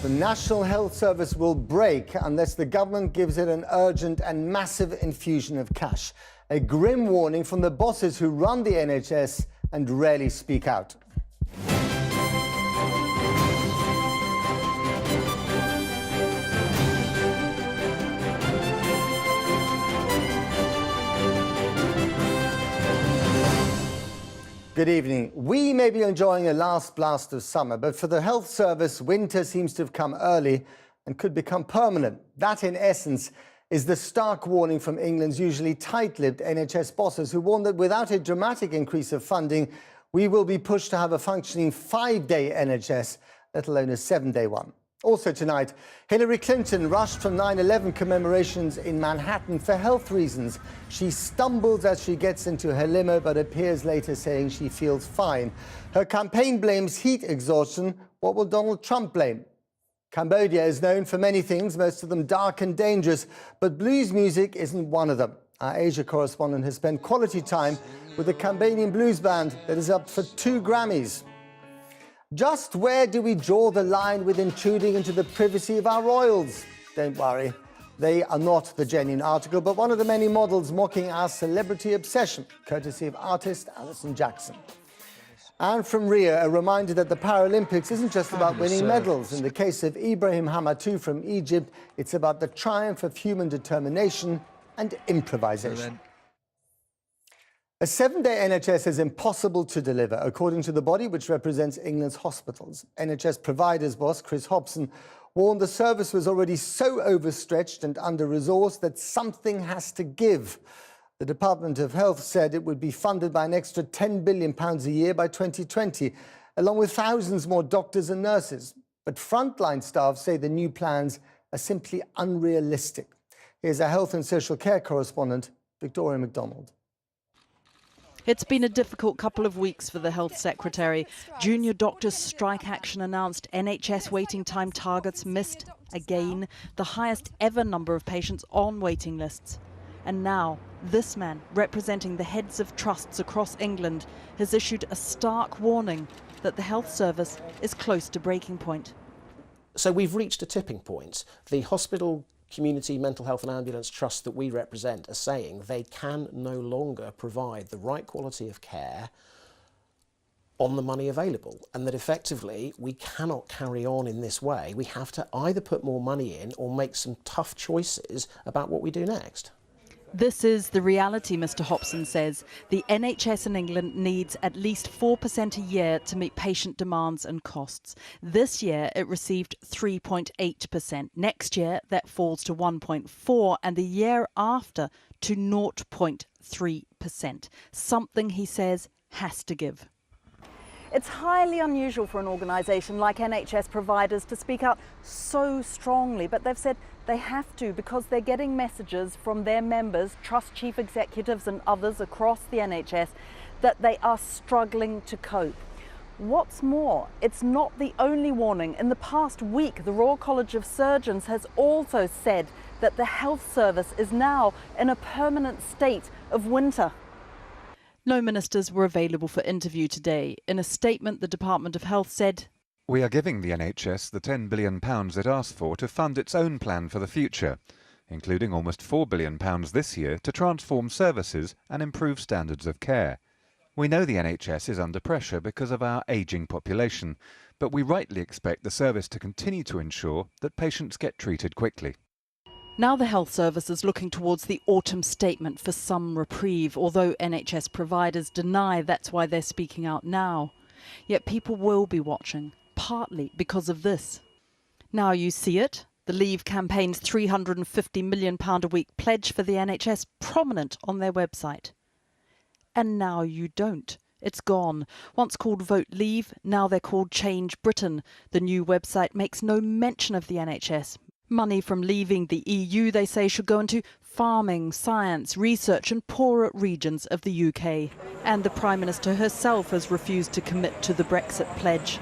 The National Health Service will break unless the government gives it an urgent and massive infusion of cash. A grim warning from the bosses who run the NHS and rarely speak out. Good evening. We may be enjoying a last blast of summer, but for the health service, winter seems to have come early and could become permanent. That, in essence, is the stark warning from England's usually tight-lipped NHS bosses, who warn that without a dramatic increase of funding, we will be pushed to have a functioning 5-day NHS, let alone a 7-day one. Also tonight, Hillary Clinton rushed from 9/11 commemorations in Manhattan for health reasons. She stumbles as she gets into her limo, but appears later saying she feels fine. Her campaign blames heat exhaustion. What will Donald Trump blame? Cambodia is known for many things, most of them dark and dangerous, but blues music isn't one of them. Our Asia correspondent has spent quality time with a Cambodian blues band that is up for 2 Grammys. Just where do we draw the line with intruding into the privacy of our royals? Don't worry, they are not the genuine article, but one of the many models mocking our celebrity obsession, courtesy of artist Alison Jackson. And from Rio, a reminder that the Paralympics isn't just about winning medals. In the case of Ibrahim Hamatou from Egypt, it's about the triumph of human determination and improvisation. A 7-day NHS is impossible to deliver, according to the body which represents England's hospitals. NHS providers boss Chris Hobson warned the service was already so overstretched and under-resourced that something has to give. The Department of Health said it would be funded by an extra £10 billion a year by 2020, along with thousands more doctors and nurses. But frontline staff say the new plans are simply unrealistic. Here's our health and social care correspondent, Victoria MacDonald. It's been a difficult couple of weeks for the Health Secretary. Junior doctors' strike action announced, NHS waiting time targets missed again, the highest ever number of patients on waiting lists. And now, this man, representing the heads of trusts across England, has issued a stark warning that the health service is close to breaking point. So we've reached a tipping point. The hospital, community, mental health and ambulance trusts that we represent are saying they can no longer provide the right quality of care on the money available, and that effectively we cannot carry on in this way. We have to either put more money in or make some tough choices about what we do next. This is the reality, Mr Hobson says. The NHS in England needs at least 4% a year to meet patient demands and costs. This year it received 3.8%. Next year that falls to 1.4%, and the year after to 0.3%. Something, he says, has to give. It's highly unusual for an organisation like NHS providers to speak out so strongly, but they've said they have to because they're getting messages from their members, trust chief executives and others across the NHS, that they are struggling to cope. What's more, it's not the only warning. In the past week, the Royal College of Surgeons has also said that the health service is now in a permanent state of winter. No ministers were available for interview today. In a statement, the Department of Health said, "We are giving the NHS the £10 billion it asked for to fund its own plan for the future, including almost £4 billion this year to transform services and improve standards of care. We know the NHS is under pressure because of our ageing population, but we rightly expect the service to continue to ensure that patients get treated quickly." Now the health service is looking towards the autumn statement for some reprieve, although NHS providers deny that's why they're speaking out now. Yet people will be watching, partly because of this. Now you see it. The Leave campaign's £350 million a week pledge for the NHS prominent on their website. And now you don't. It's gone. Once called Vote Leave, now they're called Change Britain. The new website makes no mention of the NHS. Money from leaving the EU, they say, should go into farming, science, research and poorer regions of the UK. And the Prime Minister herself has refused to commit to the Brexit pledge.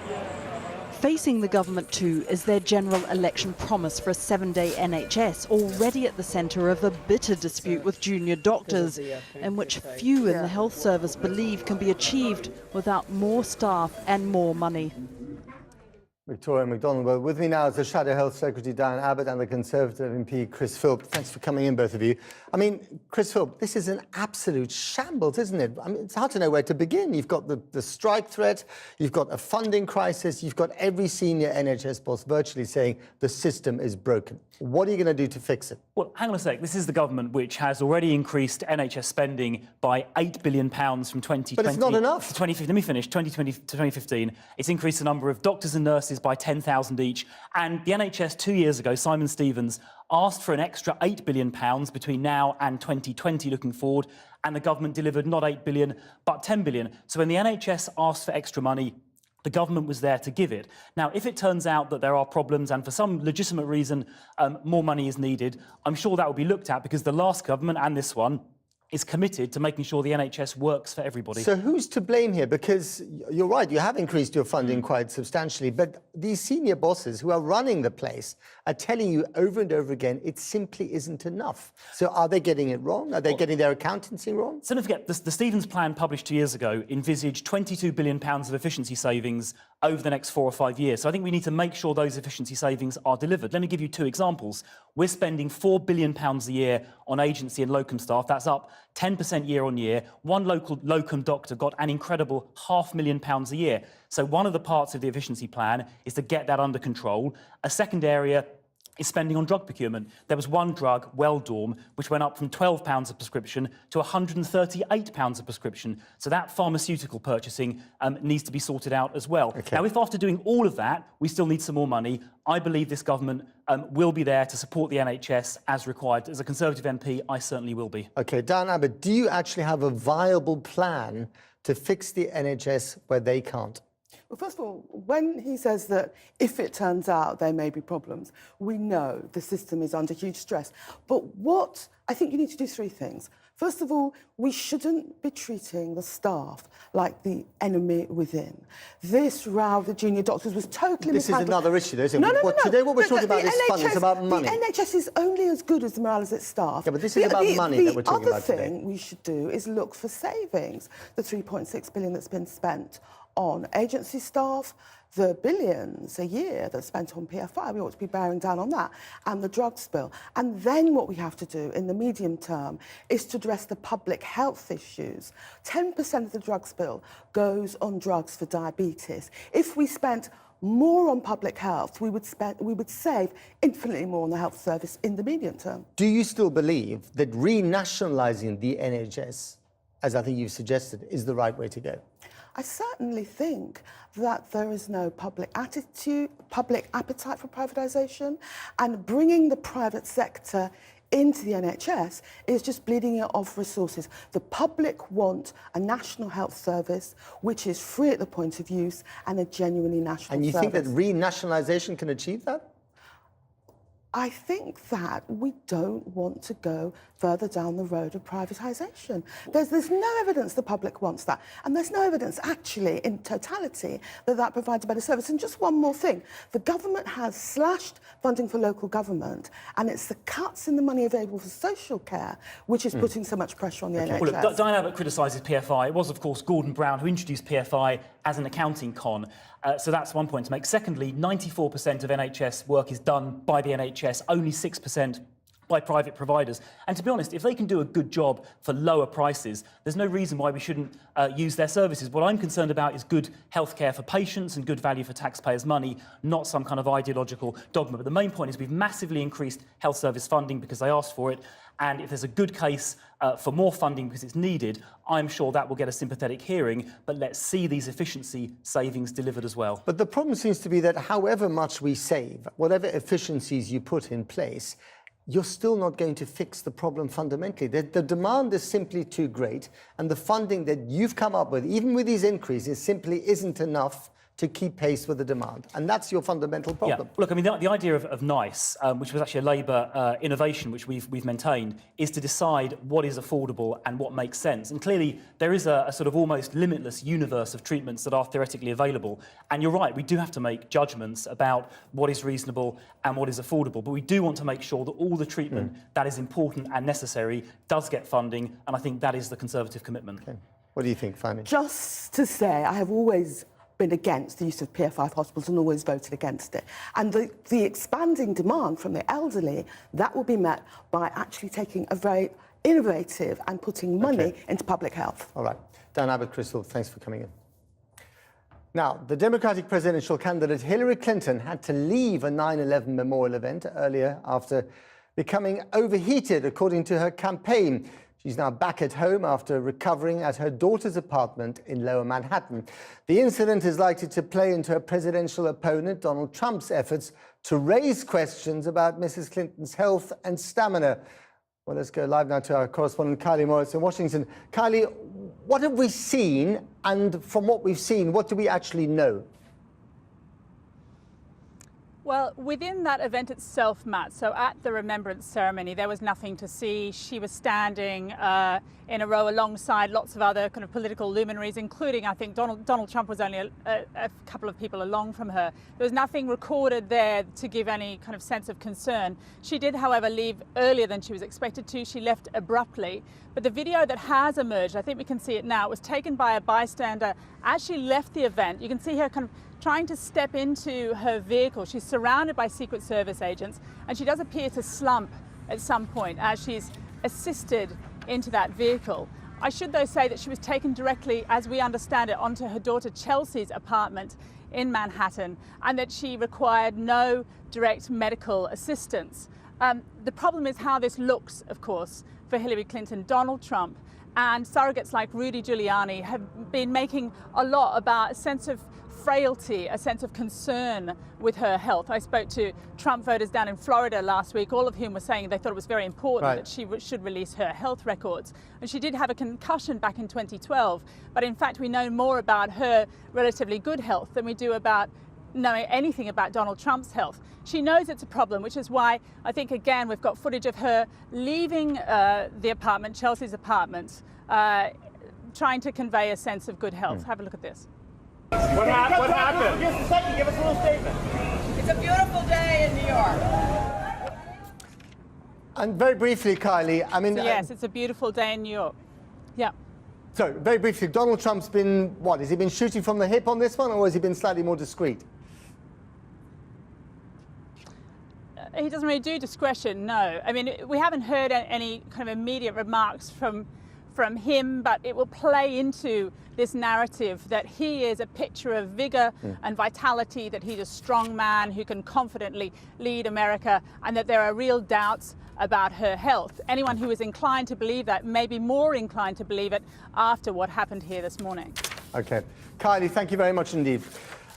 Facing the government too is their general election promise for a 7-day NHS, already at the centre of a bitter dispute with junior doctors, in which few in the health service believe can be achieved without more staff and more money. Victoria McDonald. Well, with me now is the Shadow Health Secretary, Diane Abbott, and the Conservative MP, Chris Philp. Thanks for coming in, both of you. I mean, Chris Philp, this is an absolute shambles, isn't it? I mean, it's hard to know where to begin. You've got the strike threat, you've got a funding crisis, you've got every senior NHS boss virtually saying the system is broken. What are you going to do to fix it? Well, hang on a sec. This is the government which has already increased NHS spending by £8 billion from 2020 But it's not enough. to 2015. Let me finish. 2020 to 2015. It's increased the number of doctors and nurses by 10,000 each. And the NHS 2 years ago, Simon Stevens, asked for an extra £8 billion between now and 2020 looking forward. And the government delivered not 8 billion, but 10 billion. So when the NHS asked for extra money, the government was there to give it. Now, if it turns out that there are problems and for some legitimate reason more money is needed, I'm sure that will be looked at because the last government and this one is committed to making sure the NHS works for everybody. So who's to blame here? Because you're right, you have increased your funding quite substantially, but these senior bosses who are running the place are telling you over and over again it simply isn't enough. So are they getting it wrong? Are they getting their accountancy wrong? So don't forget, the Stevens plan published 2 years ago envisaged £22 billion of efficiency savings over the next 4 or 5 years. So I think we need to make sure those efficiency savings are delivered. Let me give you 2 examples. We're spending £4 billion a year on agency and locum staff. That's up 10% year on year. One local locum doctor got an incredible £500,000 a year. So one of the parts of the efficiency plan is to get that under control. A second area is spending on drug procurement. There was one drug, Weldorm, which went up from £12 a prescription to £138 a prescription. So that pharmaceutical purchasing needs to be sorted out as well. Okay. Now, if after doing all of that, we still need some more money, I believe this government will be there to support the NHS as required. As a Conservative MP, I certainly will be. Okay, Diane Abbott, do you actually have a viable plan to fix the NHS where they can't? Well, first of all, when he says that if it turns out there may be problems, we know the system is under huge stress. But I think you need to do 3 things. First of all, we shouldn't be treating the staff like the enemy within. This row with the junior doctors was totally This is mishandled. another issue, though, isn't it? No. Today what we're talking about is NHS, funding, it's about money. The NHS is only as good as the morale of its staff. Yeah, but this is about money that we're talking about today. The other thing we should do is look for savings. The £3.6 billion that's been spent on agency staff, the billions a year that's spent on PFI, we ought to be bearing down on that, and the drugs bill. And then what we have to do in the medium term is to address the public health issues. 10% of the drugs bill goes on drugs for diabetes. If we spent more on public health, we would save infinitely more on the health service in the medium term. Do you still believe that renationalising the NHS, as I think you've suggested, is the right way to go? I certainly think that there is no public appetite for privatisation, and bringing the private sector into the NHS is just bleeding it of resources. The public want a national health service which is free at the point of use and a genuinely national service. And you think that renationalisation can achieve that? I think that we don't want to go further down the road of privatisation. There's no evidence the public wants that. And there's no evidence, actually, in totality, that provides a better service. And just one more thing. The government has slashed funding for local government, and it's the cuts in the money available for social care which is putting so much pressure on the NHS. Well, look, Diane Abbott criticises PFI. It was, of course, Gordon Brown who introduced PFI as an accounting con. So that's one point to make. Secondly, 94% of NHS work is done by the NHS, only 6% by private providers. And to be honest, if they can do a good job for lower prices, there's no reason why we shouldn't use their services. What I'm concerned about is good healthcare for patients and good value for taxpayers' money, not some kind of ideological dogma. But the main point is we've massively increased health service funding because they asked for it. And if there's a good case for more funding because it's needed, I'm sure that will get a sympathetic hearing. But let's see these efficiency savings delivered as well. But the problem seems to be that however much we save, whatever efficiencies you put in place, you're still not going to fix the problem fundamentally. The demand is simply too great, and the funding that you've come up with, even with these increases, simply isn't enough to keep pace with the demand. And that's your fundamental problem. Yeah. Look, I mean, the idea of NICE, which was actually a Labour innovation, which we've maintained, is to decide what is affordable and what makes sense. And clearly, there is a sort of almost limitless universe of treatments that are theoretically available. And you're right, we do have to make judgments about what is reasonable and what is affordable. But we do want to make sure that all the treatment that is important and necessary does get funding. And I think that is the Conservative commitment. Okay. What do you think, Fanny? Just to say, I have always been against the use of PFI hospitals and always voted against it. And the expanding demand from the elderly, that will be met by actually taking a very innovative and putting money into public health. All right. Dan Abbott-Crystal, thanks for coming in. Now, the Democratic presidential candidate Hillary Clinton had to leave a 9/11 memorial event earlier after becoming overheated, according to her campaign. She's now back at home after recovering at her daughter's apartment in Lower Manhattan. The incident is likely to play into her presidential opponent, Donald Trump's efforts to raise questions about Mrs. Clinton's health and stamina. Well, let's go live now to our correspondent, Kylie Morris in Washington. Kylie, what have we seen? And from what we've seen, what do we actually know? Well, within that event itself, Matt, so at the remembrance ceremony, there was nothing to see. She was standing in a row alongside lots of other kind of political luminaries, including, I think, Donald Trump was only a couple of people along from her. There was nothing recorded there to give any kind of sense of concern. She did, however, leave earlier than she was expected to. She left abruptly. But the video that has emerged, I think we can see it now, it was taken by a bystander as she left the event. You can see her kind of trying to step into her vehicle. She's surrounded by Secret Service agents, and she does appear to slump at some point as she's assisted into that vehicle. I should, though, say that she was taken directly, as we understand it, onto her daughter Chelsea's apartment in Manhattan, and that she required no direct medical assistance. The problem is how this looks, of course, for Hillary Clinton. Donald Trump and surrogates like Rudy Giuliani have been making a lot about a sense of frailty, a sense of concern with her health. I spoke to Trump voters down in Florida last week, all of whom were saying they thought it was very important that she should release her health records. And she did have a concussion back in 2012, but in fact we know more about her relatively good health than we do about knowing anything about Donald Trump's health. She knows it's a problem, which is why I think, again, we've got footage of her leaving the apartment, Chelsea's apartment, trying to convey a sense of good health. Have a look at this. What happened? Just a second, give us a little statement. It's a beautiful day in New York. And very briefly, Kylie, I mean... So yes, it's a beautiful day in New York. Yeah. So, very briefly, Donald Trump's been, what, has he been shooting from the hip on this one, or has he been slightly more discreet? He doesn't really do discretion, no. I mean, we haven't heard any kind of immediate remarks from him, but it will play into this narrative that he is a picture of vigor and vitality, that he's a strong man who can confidently lead America, and that there are real doubts about her health. Anyone who is inclined to believe that may be more inclined to believe it after what happened here this morning. Okay. Kylie, thank you very much indeed.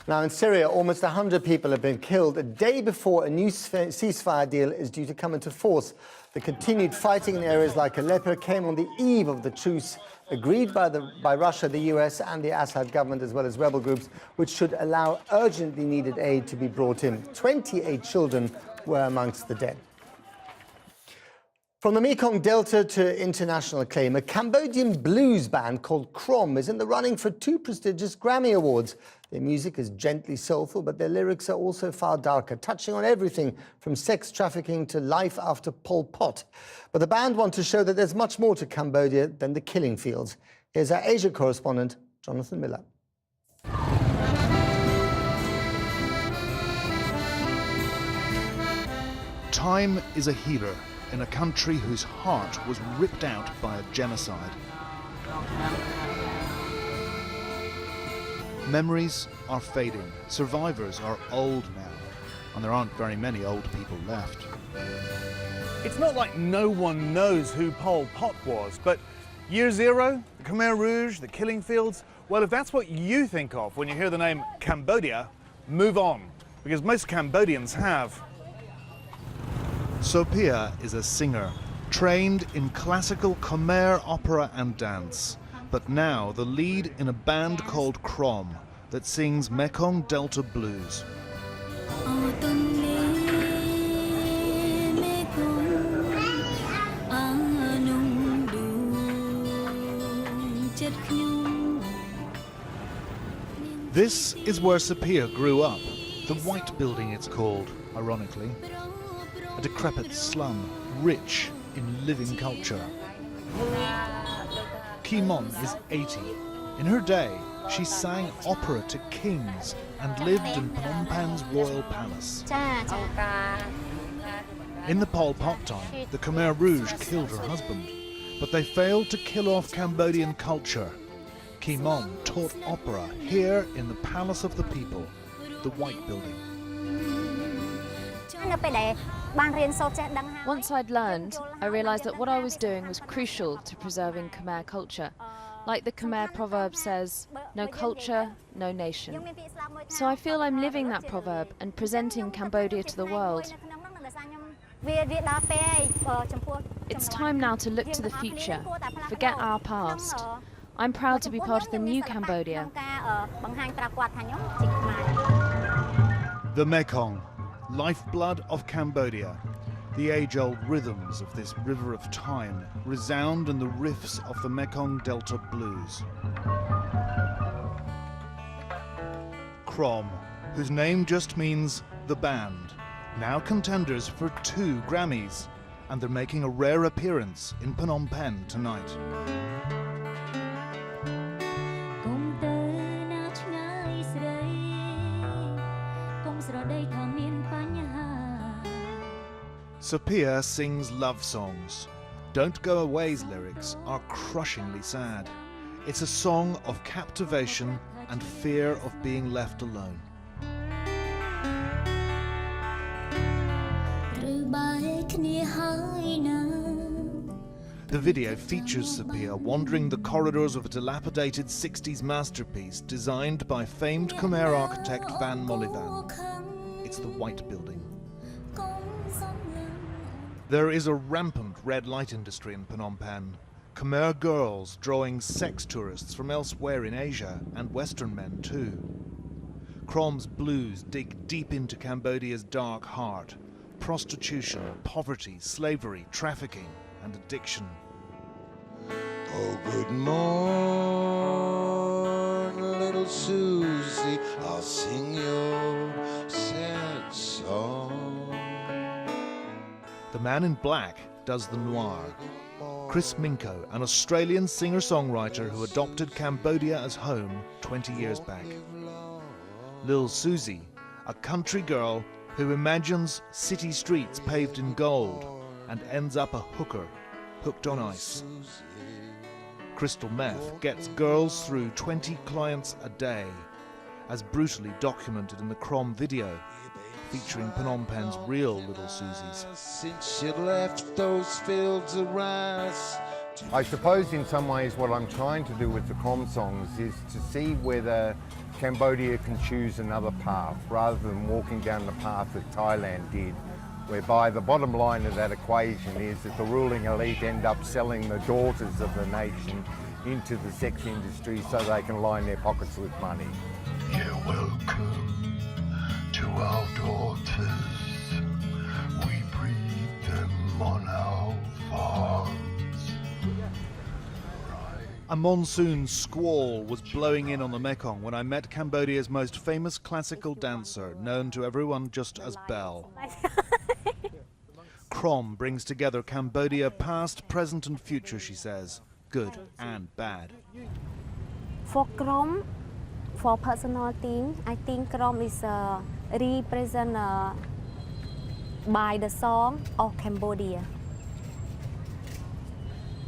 Now, in Syria, almost 100 people have been killed a day before a new ceasefire deal is due to come into force. The continued fighting in areas like Aleppo came on the eve of the truce agreed by Russia, the US and the Assad government, as well as rebel groups, which should allow urgently needed aid to be brought in. 28 children were amongst the dead. From the Mekong Delta to international acclaim, a Cambodian blues band called Krom is in the running for 2 prestigious Grammy Awards. Their music is gently soulful, but their lyrics are also far darker, touching on everything from sex trafficking to life after Pol Pot. But the band want to show that there's much more to Cambodia than the killing fields. Here's our Asia correspondent, Jonathan Miller. Time is a healer in a country whose heart was ripped out by a genocide. Memories are fading, survivors are old now, and there aren't very many old people left. It's not like no one knows who Pol Pot was, but Year Zero, the Khmer Rouge, the killing fields, well, if that's what you think of when you hear the name Cambodia, move on, because most Cambodians have. Sophia is a singer, trained in classical Khmer opera and dance, but now the lead in a band called Krom that sings Mekong Delta blues. This is where Sophia grew up, the White Building it's called, ironically. A decrepit slum, rich in living culture. Kimon is 80. In her day, she sang opera to kings and lived in Phnom Penh's royal palace. In the Pol Pot time, the Khmer Rouge killed her husband, but they failed to kill off Cambodian culture. Kim Mon taught opera here in the Palace of the People, the White Building. Once I'd learned, I realised that what I was doing was crucial to preserving Khmer culture. Like the Khmer proverb says, no culture, no nation. So I feel I'm living that proverb and presenting Cambodia to the world. It's time now to look to the future, forget our past. I'm proud to be part of the new Cambodia. The Mekong, lifeblood of Cambodia. The age-old rhythms of this river of time resound in the riffs of the Mekong Delta blues. Krom, whose name just means the band, now contenders for 2 Grammys, and they're making a rare appearance in Phnom Penh tonight. Sophia sings love songs. Don't Go Away's lyrics are crushingly sad. It's a song of captivation and fear of being left alone. The video features Sophia wandering the corridors of a dilapidated 60s masterpiece designed by famed Khmer architect Van Mollivan. It's the White Building. There is a rampant red light industry in Phnom Penh. Khmer girls drawing sex tourists from elsewhere in Asia, and Western men too. Krom's blues dig deep into Cambodia's dark heart. Prostitution, poverty, slavery, trafficking, and addiction. Oh, good morning, little Susie, I'll sing your sad song. The man in black does the noir. Chris Minko, an Australian singer-songwriter who adopted Cambodia as home 20 years back. Lil Susie, a country girl who imagines city streets paved in gold and ends up a hooker, hooked on ice. Crystal meth gets girls through 20 clients a day, as brutally documented in the Krom video, featuring Phnom Penh's real Little Susies. Since she left those fields of rice. I suppose in some ways what I'm trying to do with the Krom songs is to see whether Cambodia can choose another path rather than walking down the path that Thailand did, whereby the bottom line of that equation is that the ruling elite end up selling the daughters of the nation into the sex industry so they can line their pockets with money. You're welcome to our daughters. We breed them on our farms. A monsoon squall was blowing in on the Mekong when I met Cambodia's most famous classical dancer, known to everyone just as Belle. Krom brings together Cambodia past, present and future, she says, good and bad. For Krom, for personal thing, I think Krom is represent by the song of Cambodia.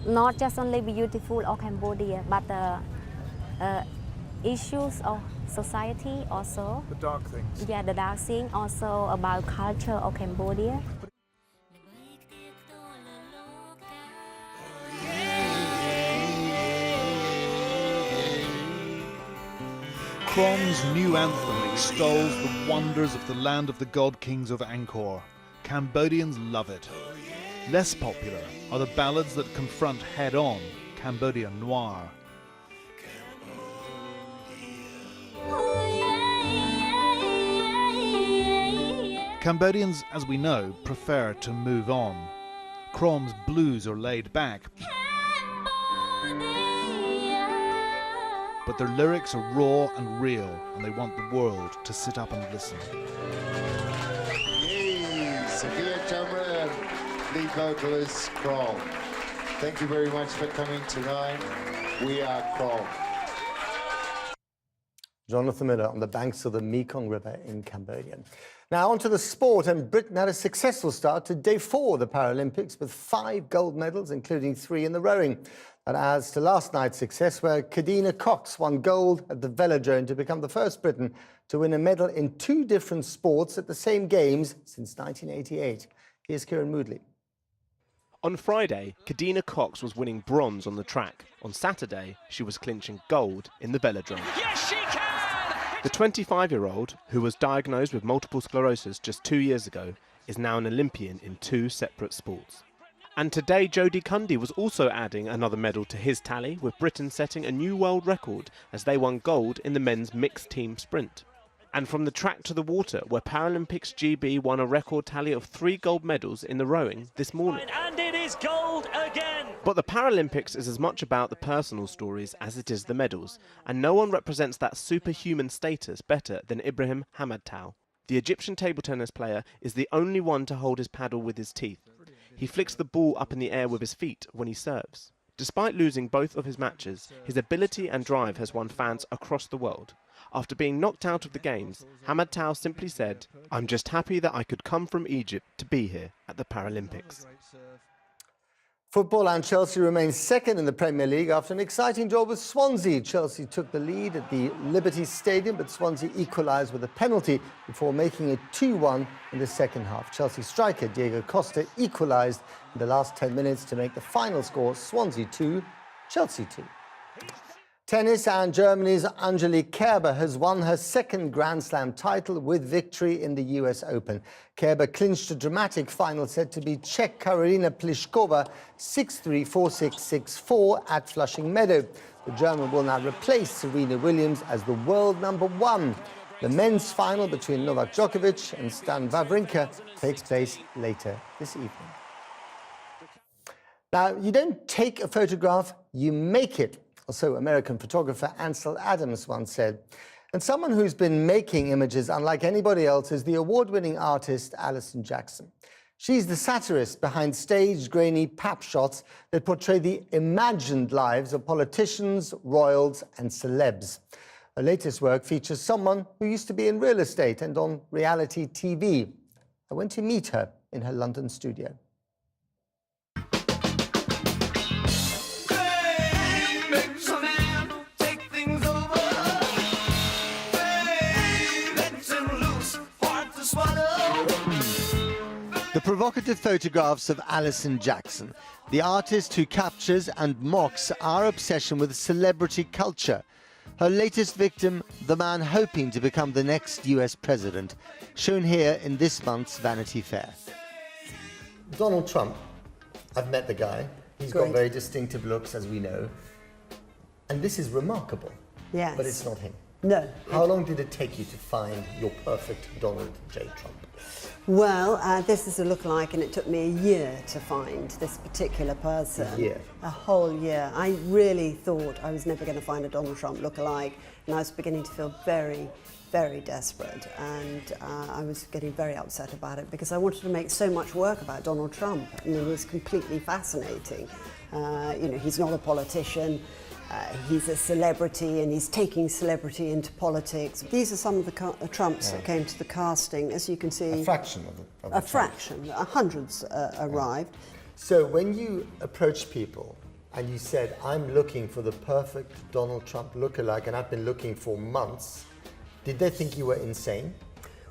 Not just only beautiful of Cambodia, but the issues of society also. The dark things. Yeah, the dark thing, also about culture of Cambodia. Krom's new anthem extols the wonders of the land of the god kings of Angkor. Cambodians love it. Less popular are the ballads that confront head-on Cambodian noir. Cambodians, as we know, prefer to move on. Krom's blues are laid back, but their lyrics are raw and real, and they want the world to sit up and listen. Yay, Sophia Chamran, lead vocalist, Krom. Thank you very much for coming tonight. We are Krom. Jonathan Miller on the banks of the Mekong River in Cambodia. Now on to the sport, and Britain had a successful start to day 4 of the Paralympics with 5 gold medals, including 3 in the rowing. That adds to last night's success, where Kadina Cox won gold at the Velodrome to become the first Briton to win a medal in 2 different sports at the same games since 1988. Here's Kieran Moodley. On Friday, Kadina Cox was winning bronze on the track. On Saturday, she was clinching gold in the Velodrome. Yes, she can! The 25-year-old, who was diagnosed with multiple sclerosis just 2 years ago, is now an Olympian in 2 separate sports. And today, Jodie Cundy was also adding another medal to his tally, with Britain setting a new world record as they won gold in the men's mixed team sprint. And from the track to the water, where Paralympics GB won a record tally of 3 gold medals in the rowing this morning. And it is gold again! But the Paralympics is as much about the personal stories as it is the medals, and no one represents that superhuman status better than Ibrahim Hamadtau. The Egyptian table tennis player is the only one to hold his paddle with his teeth. He flicks the ball up in the air with his feet when he serves. Despite losing both of his matches, his ability and drive has won fans across the world. After being knocked out of the Games, Hamadtau simply said, "I'm just happy that I could come from Egypt to be here at the Paralympics." Football, and Chelsea remains second in the Premier League after an exciting draw with Swansea. Chelsea took the lead at the Liberty Stadium, but Swansea equalised with a penalty before making it 2-1 in the second half. Chelsea striker Diego Costa equalised in the last 10 minutes to make the final score Swansea 2, Chelsea 2. Tennis, and Germany's Angelique Kerber has won her second Grand Slam title with victory in the US Open. Kerber clinched a dramatic final set to beat Czech Karolina Pliskova 6-3, 4-6, 6-4 at Flushing Meadow. The German will now replace Serena Williams as the world #1. The men's final between Novak Djokovic and Stan Wawrinka takes place later this evening. Now, you don't take a photograph, you make it. So American photographer Ansel Adams once said. And someone who's been making images unlike anybody else is the award-winning artist Alison Jackson. She's the satirist behind staged, grainy pap shots that portray the imagined lives of politicians, royals, and celebs. Her latest work features someone who used to be in real estate and on reality TV. I went to meet her in her London studio. The provocative photographs of Alison Jackson, the artist who captures and mocks our obsession with celebrity culture. Her latest victim, the man hoping to become the next US president, shown here in this month's Vanity Fair. Donald Trump. I've met the guy. He's got very distinctive looks, as we know. And this is remarkable. Yes. But it's not him. No. How long did it take you to find your perfect Donald J. Trump? Well, this is a lookalike, and it took me a year to find this particular person. A year? A whole year. I really thought I was never going to find a Donald Trump lookalike, and I was beginning to feel very, very desperate, and I was getting very upset about it because I wanted to make so much work about Donald Trump. I mean, he's completely fascinating. You know, he's not a politician. He's a celebrity, and he's taking celebrity into politics. These are some of the Trumps that came to the casting. As you can see, a fraction of the a fraction. Hundreds arrived. So when you approached people and you said, "I'm looking for the perfect Donald Trump lookalike, and I've been looking for months," did they think you were insane?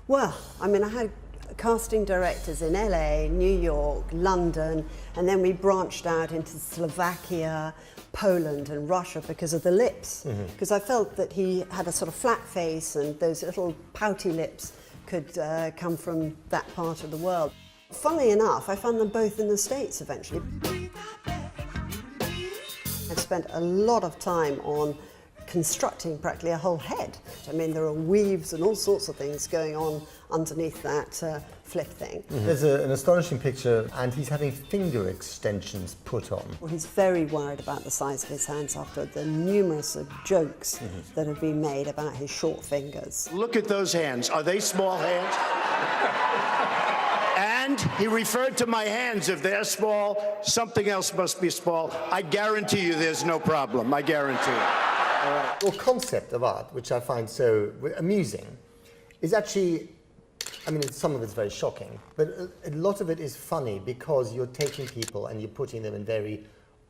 Well, I mean, I had casting directors in LA, New York, London, and then we branched out into Slovakia, Poland and Russia because of the lips. Because I felt that he had a sort of flat face, and those little pouty lips could come from that part of the world. Funnily enough, I found them both in the States eventually. I spent a lot of time on constructing practically a whole head. I mean, there are weaves and all sorts of things going on underneath that flip thing. There's an astonishing picture, and he's having finger extensions put on. Well, he's very worried about the size of his hands after the numerous jokes that have been made about his short fingers. Look at those hands. Are they small hands? And he referred to my hands. If they're small, something else must be small. I guarantee you there's no problem. I guarantee it. Your concept of art, which I find so amusing, is actually, I mean, some of it's very shocking, but a lot of it is funny because you're taking people and you're putting them in very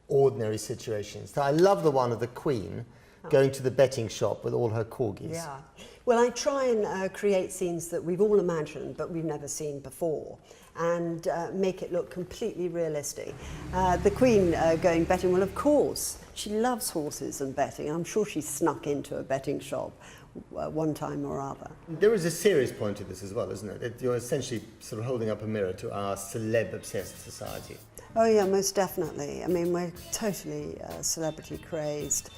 ordinary situations. So I love the one of the Queen going to the betting shop with all her corgis. Yeah. Well, I try and create scenes that we've all imagined but we've never seen before, and make it look completely realistic. The Queen going betting, well, of course, she loves horses and betting. I'm sure she snuck into a betting shop one time or other. There is a serious point to this as well, isn't it? That you're essentially sort of holding up a mirror to our celeb-obsessed society. Oh yeah, most definitely. I mean, we're totally celebrity crazed.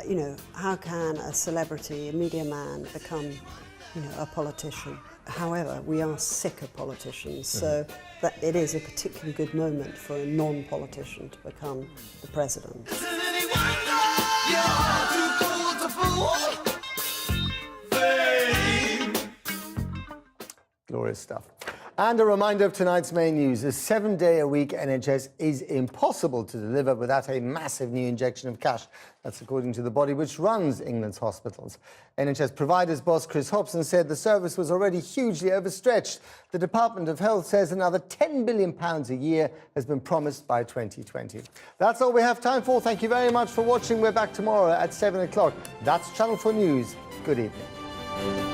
You know, how can a celebrity, a media man, become, you know, a politician? However, we are sick of politicians, so that it is a particularly good moment for a non-politician to become the president. Glorious stuff. And a reminder of tonight's main news. A 7-day-a-week NHS is impossible to deliver without a massive new injection of cash. That's according to the body which runs England's hospitals. NHS providers boss Chris Hobson said the service was already hugely overstretched. The Department of Health says another £10 billion a year has been promised by 2020. That's all we have time for. Thank you very much for watching. We're back tomorrow at 7 o'clock. That's Channel 4 News. Good evening.